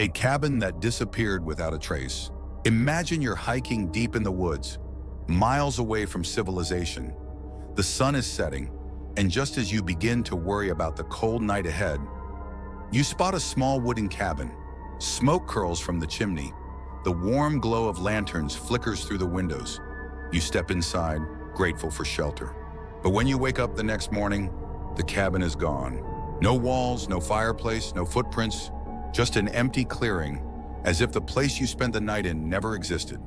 A cabin that disappeared without a trace. Imagine you're hiking deep in the woods, miles away from civilization. The sun is setting, and just as you begin to worry about the cold night ahead, you spot a small wooden cabin. Smoke curls from the chimney. The warm glow of lanterns flickers through the windows. You step inside, grateful for shelter. But when you wake up the next morning, the cabin is gone. No walls, no fireplace, no footprints, just an empty clearing, as if the place you spent the night in never existed.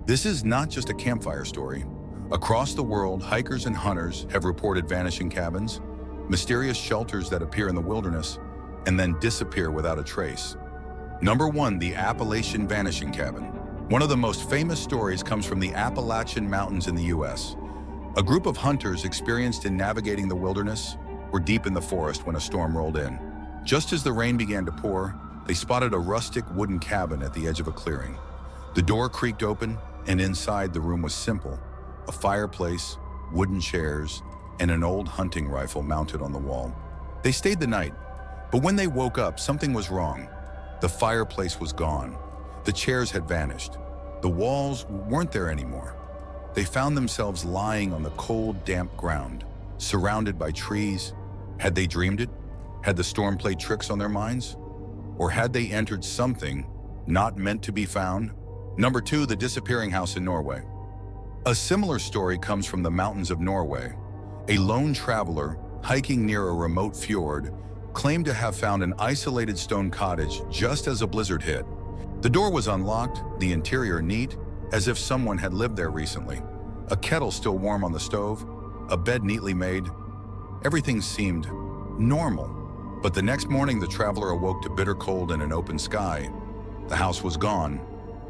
This is not just a campfire story. Across the world, hikers and hunters have reported vanishing cabins, mysterious shelters that appear in the wilderness and then disappear without a trace. Number 1, the Appalachian vanishing cabin. One of the most famous stories comes from the Appalachian Mountains in the US. A group of hunters experienced in navigating the wilderness were deep in the forest when a storm rolled in. Just as the rain began to pour, they spotted a rustic wooden cabin at the edge of a clearing. The door creaked open, and inside the room was simple: a fireplace, wooden chairs, and an old hunting rifle mounted on the wall. They stayed the night, but when they woke up, something was wrong. The fireplace was gone. The chairs had vanished. The walls weren't there anymore. They found themselves lying on the cold, damp ground, surrounded by trees. Had they dreamed it? Had the storm played tricks on their minds? Or had they entered something not meant to be found? Number 2, the disappearing house in Norway. A similar story comes from the mountains of Norway. A lone traveler, hiking near a remote fjord, claimed to have found an isolated stone cottage just as a blizzard hit. The door was unlocked, the interior neat, as if someone had lived there recently. A kettle still warm on the stove, a bed neatly made. Everything seemed normal. But the next morning, the traveler awoke to bitter cold and an open sky. The house was gone.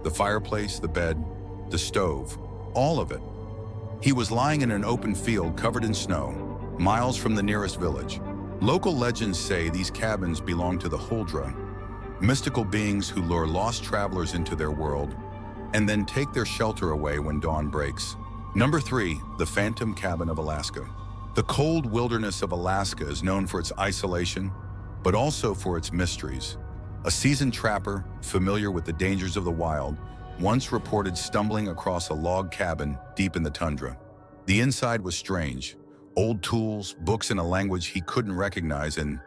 The fireplace, the bed, the stove, all of it. He was lying in an open field covered in snow, miles from the nearest village. Local legends say these cabins belong to the Huldra, mystical beings who lure lost travelers into their world and then take their shelter away when dawn breaks. Number 3, the Phantom Cabin of Alaska. The cold wilderness of Alaska is known for its isolation, but also for its mysteries. A seasoned trapper, familiar with the dangers of the wild, once reported stumbling across a log cabin deep in the tundra. The inside was strange. Old tools, books in a language he couldn't recognize, and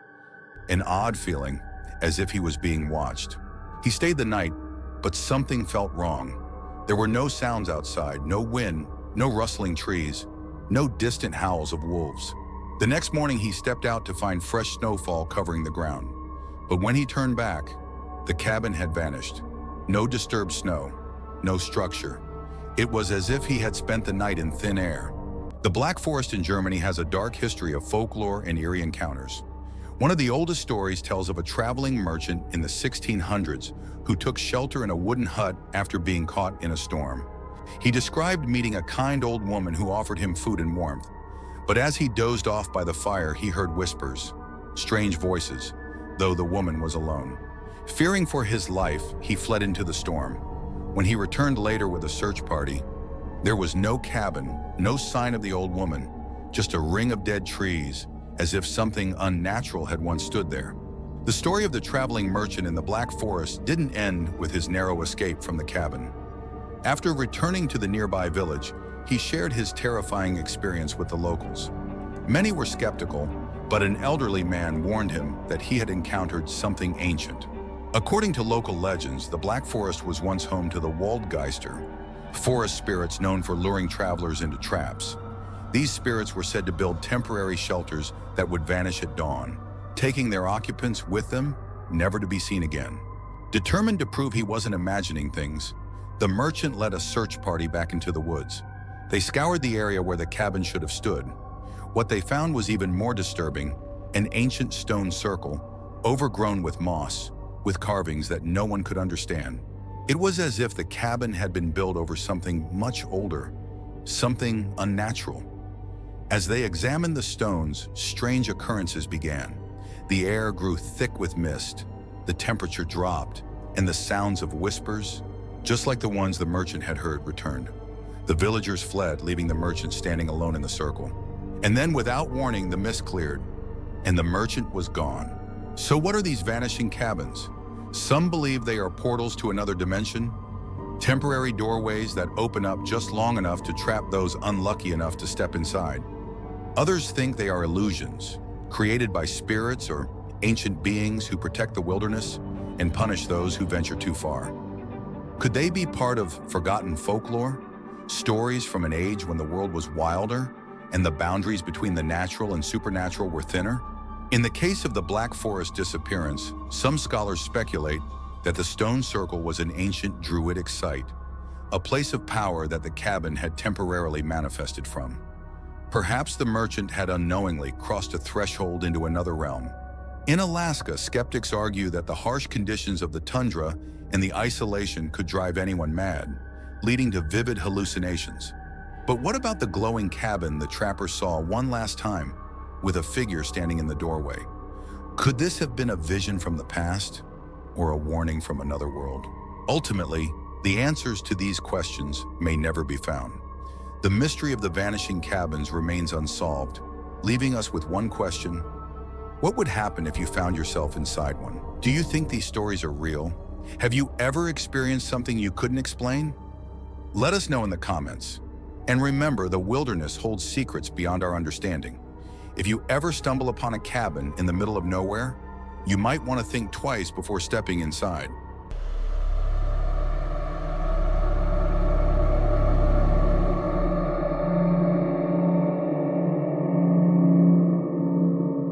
an odd feeling, as if he was being watched. He stayed the night, but something felt wrong. There were no sounds outside, no wind, no rustling trees, no distant howls of wolves. The next morning, he stepped out to find fresh snowfall covering the ground. But when he turned back, the cabin had vanished. No disturbed snow, no structure. It was as if he had spent the night in thin air. The Black Forest in Germany has a dark history of folklore and eerie encounters. One of the oldest stories tells of a traveling merchant in the 1600s who took shelter in a wooden hut after being caught in a storm. He described meeting a kind old woman who offered him food and warmth. But as he dozed off by the fire, he heard whispers, strange voices, though the woman was alone. Fearing for his life, he fled into the storm. When he returned later with a search party, there was no cabin, no sign of the old woman, just a ring of dead trees, as if something unnatural had once stood there. The story of the traveling merchant in the Black Forest didn't end with his narrow escape from the cabin. After returning to the nearby village, he shared his terrifying experience with the locals. Many were skeptical, but an elderly man warned him that he had encountered something ancient. According to local legends, the Black Forest was once home to the Waldgeister, forest spirits known for luring travelers into traps. These spirits were said to build temporary shelters that would vanish at dawn, taking their occupants with them, never to be seen again. Determined to prove he wasn't imagining things, the merchant led a search party back into the woods. They scoured the area where the cabin should have stood. What they found was even more disturbing: an ancient stone circle, overgrown with moss, with carvings that no one could understand. It was as if the cabin had been built over something much older, something unnatural. As they examined the stones, strange occurrences began. The air grew thick with mist, the temperature dropped, and the sounds of whispers, just like the ones the merchant had heard, returned. The villagers fled, leaving the merchant standing alone in the circle. And then, without warning, the mist cleared, and the merchant was gone. So what are these vanishing cabins? Some believe they are portals to another dimension, temporary doorways that open up just long enough to trap those unlucky enough to step inside. Others think they are illusions, created by spirits or ancient beings who protect the wilderness and punish those who venture too far. Could they be part of forgotten folklore, stories from an age when the world was wilder and the boundaries between the natural and supernatural were thinner? In the case of the Black Forest disappearance, some scholars speculate that the stone circle was an ancient druidic site, a place of power that the cabin had temporarily manifested from. Perhaps the merchant had unknowingly crossed a threshold into another realm. In Alaska, skeptics argue that the harsh conditions of the tundra and the isolation could drive anyone mad, leading to vivid hallucinations. But what about the glowing cabin the trapper saw one last time, with a figure standing in the doorway? Could this have been a vision from the past, or a warning from another world? Ultimately, the answers to these questions may never be found. The mystery of the vanishing cabins remains unsolved, leaving us with one question: what would happen if you found yourself inside one? Do you think these stories are real? Have you ever experienced something you couldn't explain? Let us know in the comments. And remember, the wilderness holds secrets beyond our understanding. If you ever stumble upon a cabin in the middle of nowhere, you might want to think twice before stepping inside.